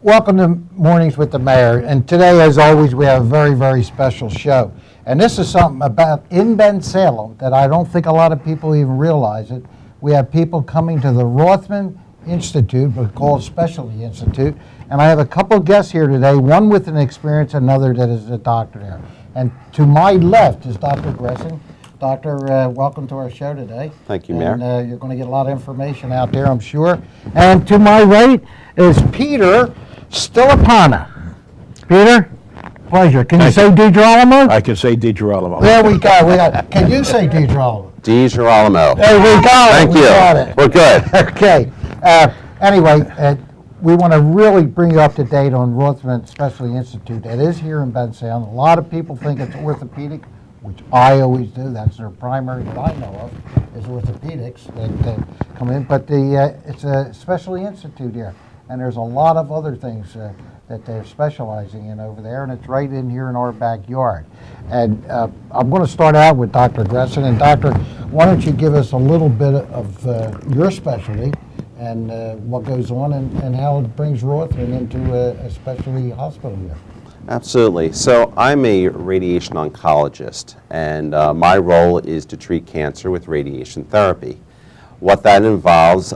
Welcome to Mornings with the Mayor. And today, as always, we have a very, very special show. And this is something about in Bensalem that I don't think a lot of people even realize it. We have people coming to the Rothman Institute, but called Specialty Institute. And I have a couple of guests here today, one with an experience, another that is a doctor there. And to my left is Dr. Gresson. Doctor, welcome to our show today. Thank you, Mayor. And you're going to get a lot of information out there, I'm sure. And to my right is Peter Stilapana. Peter, pleasure. Can you say DiGirolamo? I can say DiGirolamo. There we go. Can you say DiGirolamo? DiGirolamo. There we go. Thank you. Got it. We're good. Okay. Anyway, we want to really bring you up to date on Rothman Specialty Institute. It is here in Bensalem. A lot of people think it's orthopedic, which I always do. That's their primary that I know of, is orthopedics that come in. But it's a specialty institute here, and there's a lot of other things that they're specializing in over there, and it's right in here in our backyard. And I'm going to start out with Dr. Gresson. And Doctor, why don't you give us a little bit of your specialty and what goes on and how it brings Rothman into a specialty hospital here. Absolutely. So I'm a radiation oncologist, and my role is to treat cancer with radiation therapy. What that involves,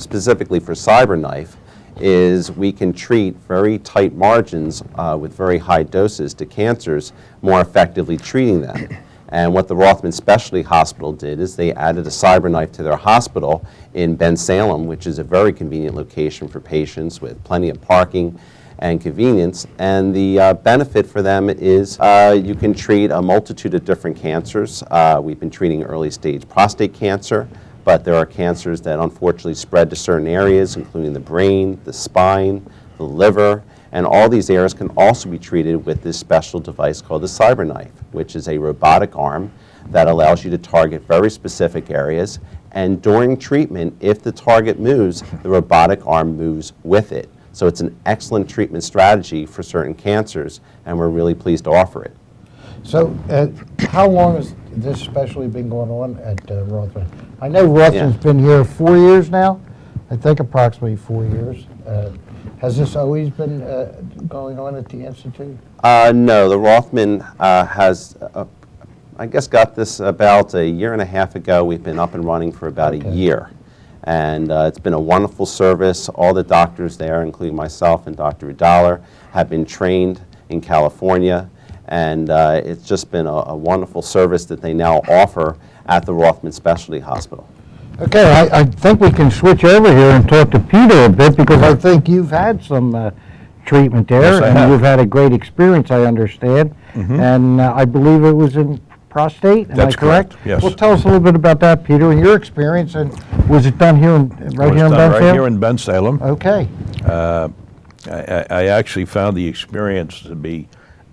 specifically for CyberKnife, is we can treat very tight margins with very high doses to cancers, more effectively treating them. And what the Rothman Specialty Hospital did is they added a CyberKnife to their hospital in Bensalem, which is a very convenient location for patients with plenty of parking and convenience. And the benefit for them is you can treat a multitude of different cancers. We've been treating early stage prostate cancer, but there are cancers that unfortunately spread to certain areas, including the brain, the spine, the liver, and all these areas can also be treated with this special device called the CyberKnife, which is a robotic arm that allows you to target very specific areas. And during treatment, if the target moves, the robotic arm moves with it. So it's an excellent treatment strategy for certain cancers, and we're really pleased to offer it. So how long has this specialty been going on at Rothman? I know Rothman's been here 4 years now. I think approximately 4 years. Has this always been going on at the Institute? No, the Rothman has, I guess, got this about a year and a half ago. We've been up and running for about a year. And it's been a wonderful service. All the doctors there, including myself and Dr. Udallar, have been trained in California. And it's just been a wonderful service that they now offer at the Rothman Specialty Hospital. Okay, I think we can switch over here and talk to Peter a bit, because I think you've had some treatment there. Yes, I and have. You've had a great experience, I understand. And I believe it was in prostate, am That's I correct? correct, yes. Well, tell us a little bit about that, Peter, and your experience, and was it done here right here in Bensalem? Right here in Bensalem. Okay. I actually found the experience to be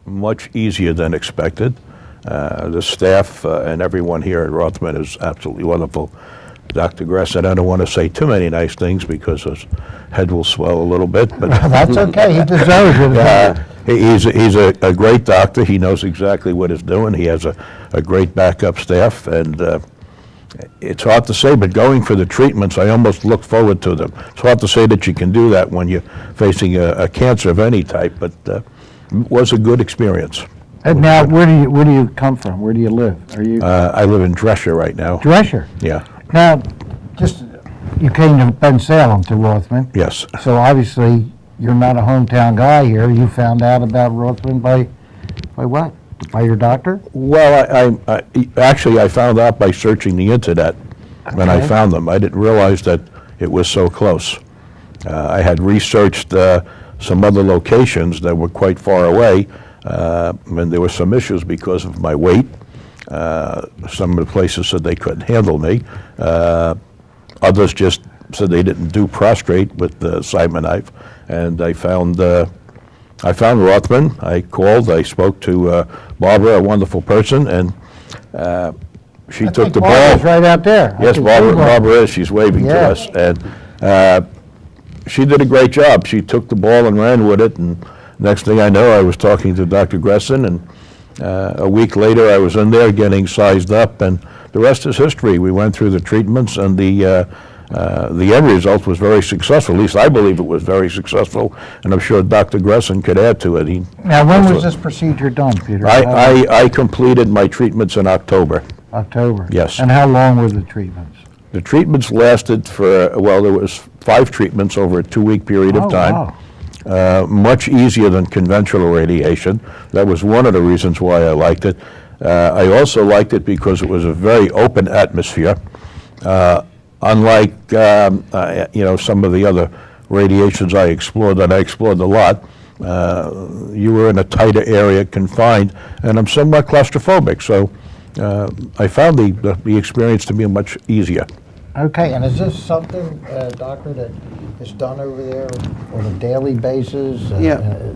much easier than expected. The staff and everyone here at Rothman is absolutely wonderful. Dr. Gresson, I don't want to say too many nice things because his head will swell a little bit, but That's okay, he deserves it. he's a great doctor. He knows exactly what he's doing. He has a great backup staff, and it's hard to say, but going for the treatments, I almost look forward to them. It's hard to say that you can do that when you're facing a cancer of any type, but it was a good experience. And now, where do you come from? Where do you live? Are you I live in Drescher right now. Drescher? Yeah. Now, you came to Bensalem to Rothman. Yes. So obviously, you're not a hometown guy here. You found out about Rothman by what? By your doctor? Well, I found out by searching the internet when I found them. I didn't realize that it was so close. I had researched some other locations that were quite far away, and there were some issues because of my weight. Some of the places said they couldn't handle me. Others just said they didn't do prostrate with the CyberKnife. And I found Rothman. I called. I spoke to Barbara, a wonderful person, and she took the ball. Barbara's right out there. Yes, Barbara is. She's waving to us, and she did a great job. She took the ball and ran with it. And next thing I know, I was talking to Dr. Gresson, and a week later, I was in there getting sized up, and the rest is history. We went through the treatments, and the the end result was very successful. At least I believe it was very successful, and I'm sure Dr. Gresson could add to it. Now, when was this procedure done, Peter? I completed my treatments in October. October? Yes. And how long were the treatments? The treatments lasted for, well, there was 5 treatments over a 2-week period of time. Wow. Much easier than conventional radiation. That was one of the reasons why I liked it. I also liked it because it was a very open atmosphere. Unlike some of the other radiations I explored, that I explored a lot, you were in a tighter area, confined, and I'm somewhat claustrophobic, so I found the experience to be much easier. Okay, and is this something, doctor, that is done over there on a daily basis?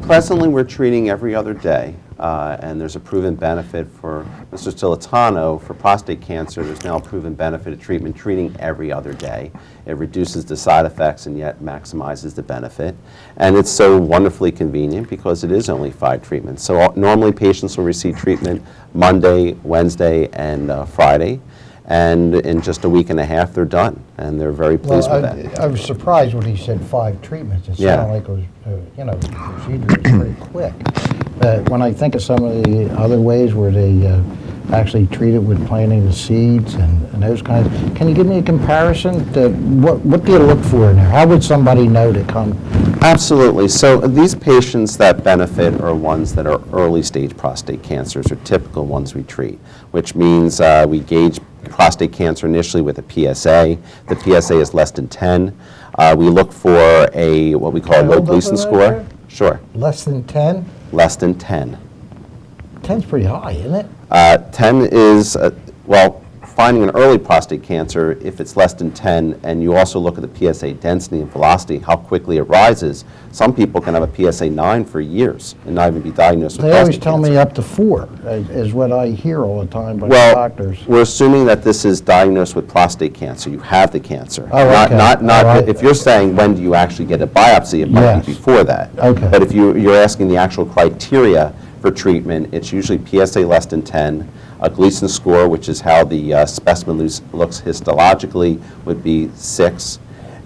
Presently we're treating every other day, and there's a proven benefit for Mr. Stilatano for prostate cancer. There's now a proven benefit of treatment treating every other day. It reduces the side effects and yet maximizes the benefit. And it's so wonderfully convenient because it is only 5 treatments. So normally patients will receive treatment Monday, Wednesday, and Friday. And in just a week and a half, they're done, and they're very pleased with that. I was surprised when he said 5 treatments. It Yeah. sounded like it was, the procedure was pretty quick. When I think of some of the other ways where they actually treat it with planting the seeds and those kinds, can you give me a comparison? What do you look for in there? How would somebody know to come? Absolutely. So these patients that benefit are ones that are early stage prostate cancers, or typical ones we treat, which means we gauge prostate cancer initially with a PSA. The PSA is less than 10. We look for what we call a Can I low hold up Gleason on that score. there? Sure. Less than 10? Less than 10. 10's pretty high, isn't it? 10 is, finding an early prostate cancer, if it's less than 10, and you also look at the PSA density and velocity, how quickly it rises, some people can have a PSA 9 for years and not even be diagnosed with They always prostate tell cancer. me up to 4 is what I hear all the time by the Well, doctors. we're assuming that this is diagnosed with prostate cancer. You have the cancer. Oh, okay. Not, All right. if you're saying when do you actually get a biopsy, it might Yes. be before that. Okay. But if you're asking the actual criteria for treatment, it's usually PSA less than 10, a Gleason score, which is how the specimen looks histologically, would be 6,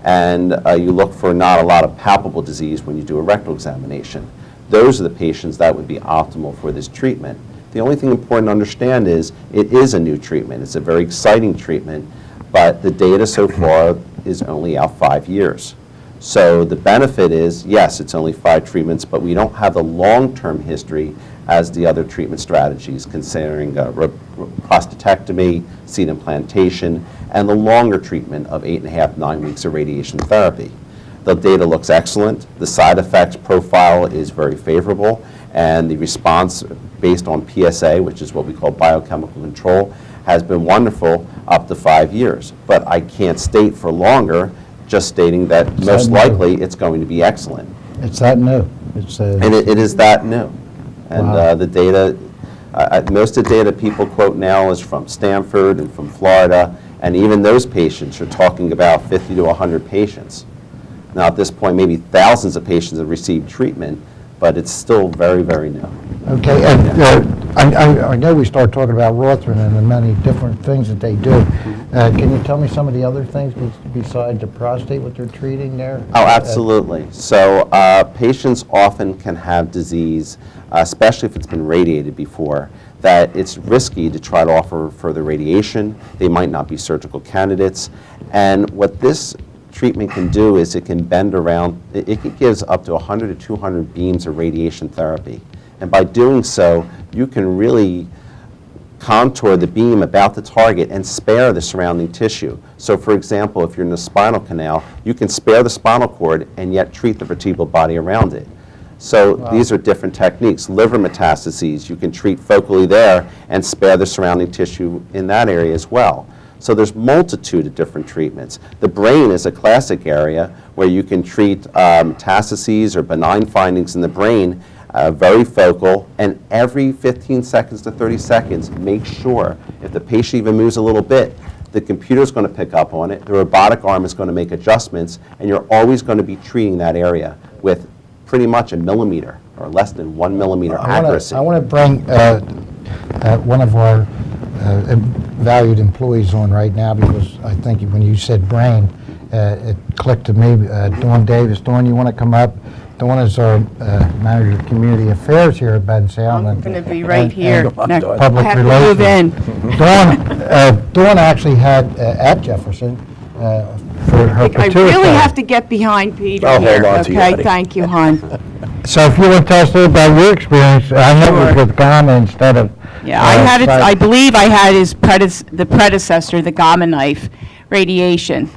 and you look for not a lot of palpable disease when you do a rectal examination. Those are the patients that would be optimal for this treatment. The only thing important to understand is it is a new treatment. It's a very exciting treatment, but the data so far is only out 5 years. So the benefit is, yes, it's only 5 treatments, but we don't have the long-term history as the other treatment strategies, considering prostatectomy, seed implantation, and the longer treatment of 8.5 to 9 weeks of radiation therapy. The data looks excellent. The side effects profile is very favorable, and the response based on PSA, which is what we call biochemical control, has been wonderful up to 5 years. But I can't state for longer, just stating that most likely it's going to be excellent. It's that new. And it is that new. And Wow. the data, most of the data people quote now is from Stanford and from Florida, and even those patients are talking about 50 to 100 patients. Now at this point, maybe thousands of patients have received treatment, but it's still very, very new. Okay, and I know we started talking about Rothman and the many different things that they do. Can you tell me some of the other things besides the prostate, what they're treating there? Oh, absolutely. So patients often can have disease, especially if it's been radiated before, that it's risky to try to offer further radiation. They might not be surgical candidates. And what this treatment can do is it can bend around, it gives up to 100 to 200 beams of radiation therapy. And by doing so, you can really contour the beam about the target and spare the surrounding tissue. So for example, if you're in the spinal canal, you can spare the spinal cord and yet treat the vertebral body around it. So these are different techniques. Liver metastases, you can treat focally there and spare the surrounding tissue in that area as well. So there's multitude of different treatments. The brain is a classic area where you can treat metastases or benign findings in the brain, very focal, and every 15 seconds to 30 seconds, make sure if the patient even moves a little bit, the computer's going to pick up on it, the robotic arm is going to make adjustments, and you're always going to be treating that area with pretty much a millimeter or less than 1 millimeter accuracy. I want to bring one of our valued employees on right now, because I think when you said brain, it clicked to me, Dawn Davis. Dawn, you want to come up? Dawn is our manager of community affairs here at Ben Salem. I'm going to be right here. and Next- public I have to move relations. in. Dawn actually had at Jefferson for her I pituitary. really have to get behind Peter I'll here. hold on to you, Okay, honey. thank you, hon. So if you want to tell us a little about your experience, I know it was Sure. with gamma instead of. Yeah, I had it, cyber. I believe I had the predecessor, the gamma knife radiation.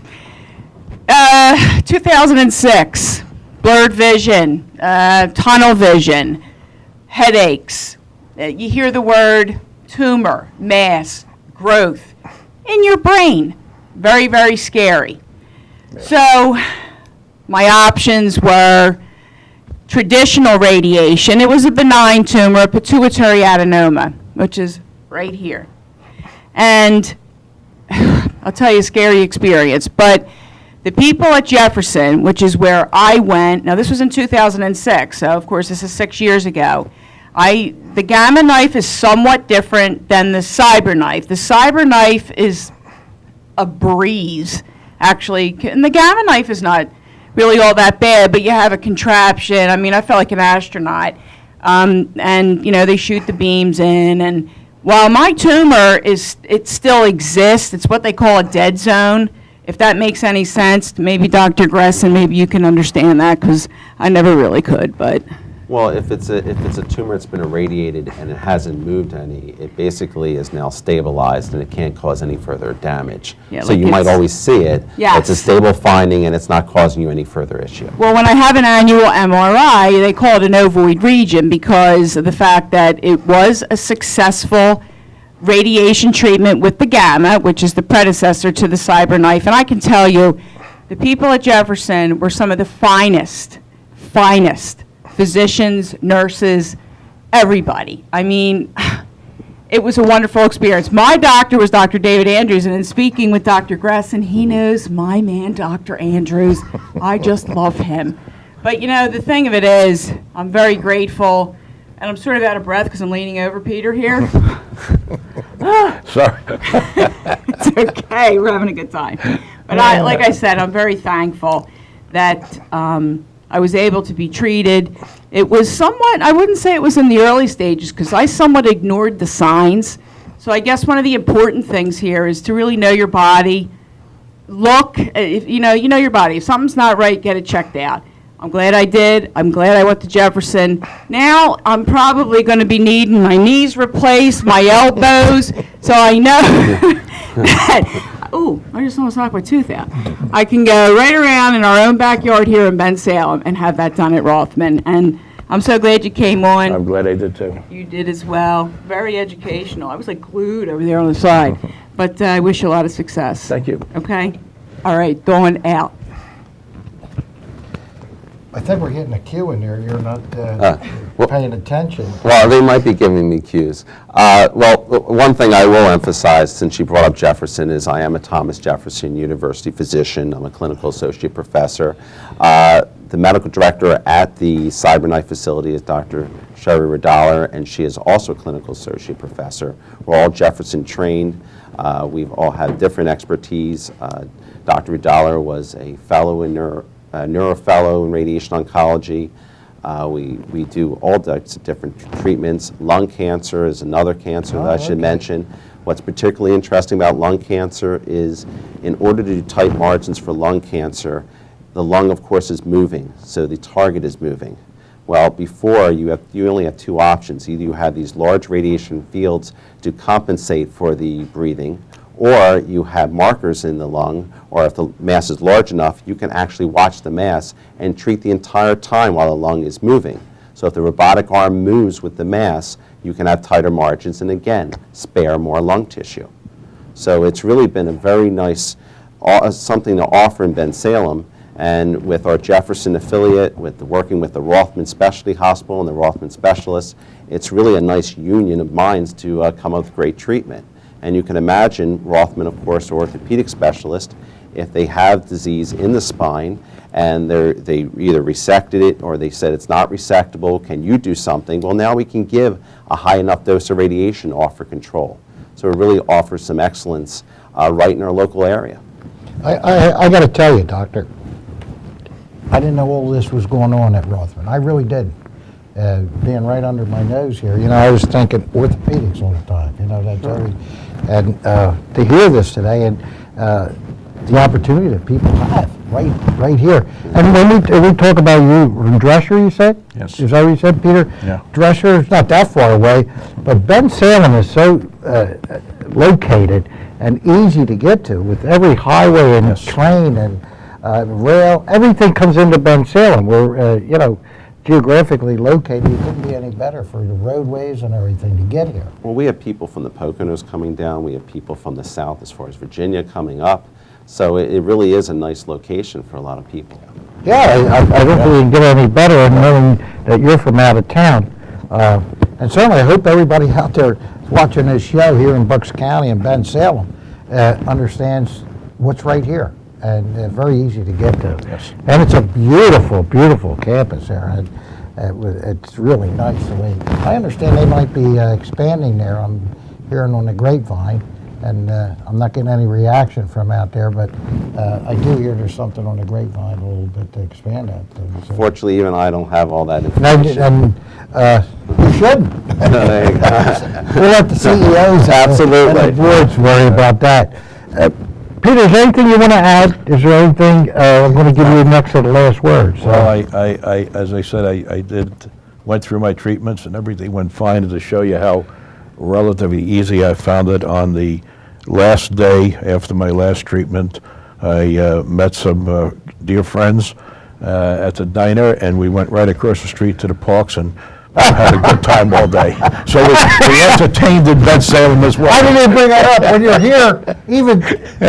2006, blurred vision, tunnel vision, headaches. You hear the word tumor, mass, growth in your brain. Very, very scary. So my options were traditional radiation. It was a benign tumor, a pituitary adenoma, which is right here. And I'll tell you a scary experience, but the people at Jefferson, which is where I went, now this was in 2006, so of course this is 6 years ago. The gamma knife is somewhat different than the cyber knife. The cyber knife is a breeze, actually, and the gamma knife is not really all that bad, but you have a contraption. I mean, I felt like an astronaut. And, you know, they shoot the beams in. And while my tumor it still exists, it's what they call a dead zone. If that makes any sense, maybe Dr. Gresson, maybe you can understand that, because I never really could, but. Well, if it's a tumor that's been irradiated and it hasn't moved any, it basically is now stabilized and it can't cause any further damage. Yeah, so like you might it's- always see it. Yes. It's a stable finding and it's not causing you any further issue. Well, when I have an annual MRI, they call it an ovoid region because of the fact that it was a successful radiation treatment with the gamma, which is the predecessor to the cyber knife. And I can tell you, the people at Jefferson were some of the finest physicians, nurses, everybody. I mean, it was a wonderful experience. My doctor was Dr. David Andrews, and in speaking with Dr. Gresson, he knows my man, Dr. Andrews. I just love him. But, you know, the thing of it is, I'm very grateful, and I'm sort of out of breath because I'm leaning over Peter here. Sorry. It's okay, we're having a good time. But like I said, I'm very thankful that I was able to be treated. It was somewhat, I wouldn't say it was in the early stages, because I somewhat ignored the signs. So I guess one of the important things here is to really know your body. Look, if you know your body. If something's not right, get it checked out. I'm glad I did. I'm glad I went to Jefferson. Now I'm probably going to be needing my knees replaced, my elbows, so I know that, ooh, I just almost knocked my tooth out. I can go right around in our own backyard here in Ben Salem and have that done at Rothman. And I'm so glad you came on. I'm glad I did too. You did as well. Very educational. I was like glued over there on the side. But I wish you a lot of success. Thank you. Okay? All right, Dawn out. I think we're getting a cue in there. You're not well- paying attention. Well, they might be giving me cues. Well, one thing I will emphasize, since you brought up Jefferson, is I am a Thomas Jefferson University physician. I'm a clinical associate professor. The medical director at the CyberKnife facility is Dr. Sherry Redaler, and she is also a clinical associate professor. We're all Jefferson trained. We've all had different expertise. Dr. Redaler was a fellow in neurofellow in radiation oncology. We do all types of different treatments. Lung cancer is another cancer that I should mention. What's particularly interesting about lung cancer is in order to do tight margins for lung cancer, the lung, of course, is moving, so the target is moving. Well, before, you only have two options. Either you have these large radiation fields to compensate for the breathing, or you have markers in the lung, or if the mass is large enough, you can actually watch the mass and treat the entire time while the lung is moving. So if the robotic arm moves with the mass, you can have tighter margins and again, spare more lung tissue. So it's really been a very nice, something to offer in Ben Salem. And with our Jefferson affiliate, working with the Rothman Specialty Hospital and the Rothman specialists, it's really a nice union of minds to come up with great treatment. And you can imagine Rothman, of course, orthopedic specialist, if they have disease in the spine and they either resected it or they said it's not resectable, can you do something? Well, now we can give a high enough dose of radiation to offer control. So it really offers some excellence right in our local area. I got to tell you, Doctor, I didn't know all this was going on at Rothman. I really didn't. Being right under my nose here, I was thinking orthopedics all the time. That's always, and to hear this today and the opportunity that people have right here. And when we talk about you, Drescher, you said? Yes. Is that what you said, Peter? Yeah. Drescher is not that far away, but Ben Salem is so located and easy to get to with every highway and Yes. train and rail. Everything comes into Ben Salem. We're, geographically located. It couldn't be any better for the roadways and everything to get here. Well, we have people from the Poconos coming down. We have people from the south as far as Virginia coming up. So it really is a nice location for a lot of people. Yeah, I don't think we can get any better in knowing that you're from out of town. And certainly I hope everybody out there watching this show here in Bucks County and Ben Salem understands what's right here. And very easy to get to. Yes. And it's a beautiful, beautiful campus there. And it's really nice the way. I understand they might be expanding there. I'm hearing on the grapevine, and I'm not getting any reaction from out there, but I do hear there's something on the grapevine a little bit to expand that. So. Fortunately, even I don't have all that information. And you shouldn't. There you go. We'll let the CEOs Absolutely. and the boards worry about that. Peter, is there anything you want to add? Is there anything? I'm going to give you next to the last word. So. Well, I as I said, I went through my treatments and everything went fine. And to show you how relatively easy I found it, on the last day after my last treatment, I met some dear friends at the diner, and we went right across the street to the parks and had a good time all day. So we entertained in Ben Salem as well. I didn't even bring that up. When you're here, even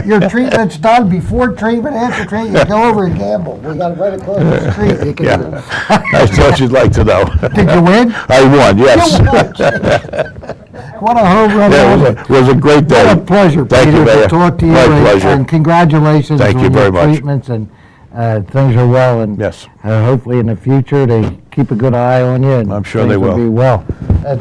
your treatment's done, before treatment, after treatment, you go over and gamble. We got it right across the street. You can Yeah. I thought you'd like to know. Did you win? I won, yes. What a home run. Yeah, it was a great day. What a pleasure, Thank you, Peter, to Mayor. talk to you. My and- pleasure. And congratulations Thank on you your very much. treatments, and things are well. And Yes. hopefully in the future they keep a good eye on you. And I'm sure things they will. be well.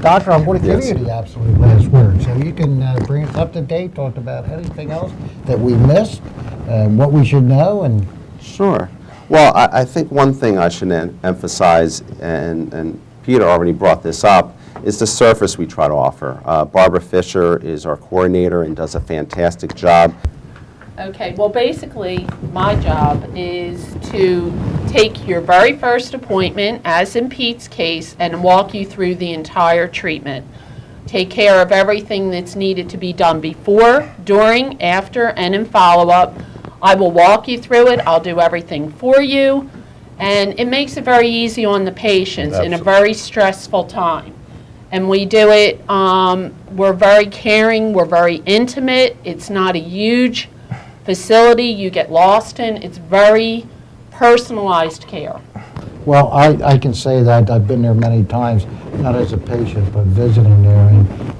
Doctor, I'm going to give Yes. you the absolute last word, so you can bring us up to date, talk about anything else that we missed, what we should know, and Sure. Well, I think one thing I should emphasize, and Peter already brought this up, is the service we try to offer. Barbara Fisher is our coordinator and does a fantastic job. Okay, well, basically, my job is to take your very first appointment, as in Pete's case, and walk you through the entire treatment. Take care of everything that's needed to be done before, during, after, and in follow-up. I will walk you through it. I'll do everything for you. And it makes it very easy on the patients in a very stressful time. And we do it, we're very caring, we're very intimate. It's not a huge facility you get lost in. It's very personalized care. well, I can say that I've been there many times, not as a patient, but visiting there,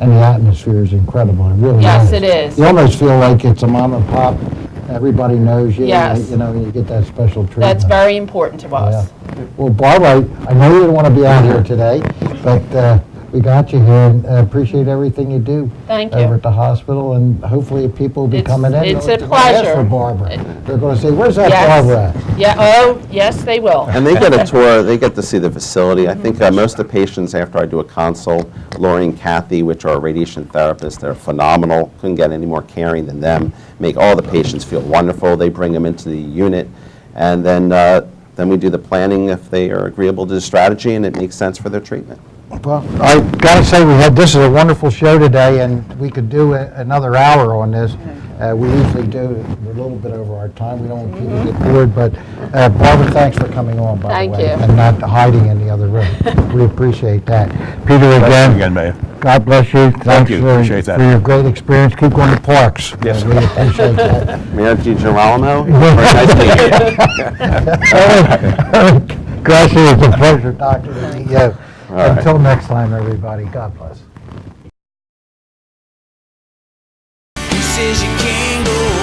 and the atmosphere is incredible. It really Yes, is. it is. You almost feel like it's a mom and pop. Everybody knows you. Yes. You get that special treatment. That's very important to us. Yeah. Well, Barbara, I know you didn't want to be out here today, but we got you here, and appreciate everything you do Thank you. over at the hospital, and hopefully people will be It's- coming in. it's They're a gonna ask pleasure. for Barbara. They're going to say, where's that Yes. Barbara at? Yeah, oh, yes, they will. And they get a tour, they get to see the facility. I think most of the patients, after I do a consult, Lori and Kathy, which are radiation therapists, they're phenomenal. Couldn't get any more caring than them. Make all the patients feel wonderful. They bring them into the unit, and then we do the planning if they are agreeable to the strategy and it makes sense for their treatment. Well, I got to say, this is a wonderful show today, and we could do another hour on this. We usually do a little bit over our time. We don't want people to get bored, but Barbara, thanks for coming on, by Thank the way, you. and not hiding in the other room. We appreciate that. Peter, Thank you again, again, Mayor. God bless you. Thanks you. for Appreciate that. for your great experience. Keep going to parks. Yes. We appreciate that. Mayor DiGirolamo, very nice meeting you. Gracias, it's a pleasure, Doctor, to meet you. All right. Until next time, everybody, God bless. He says you can't go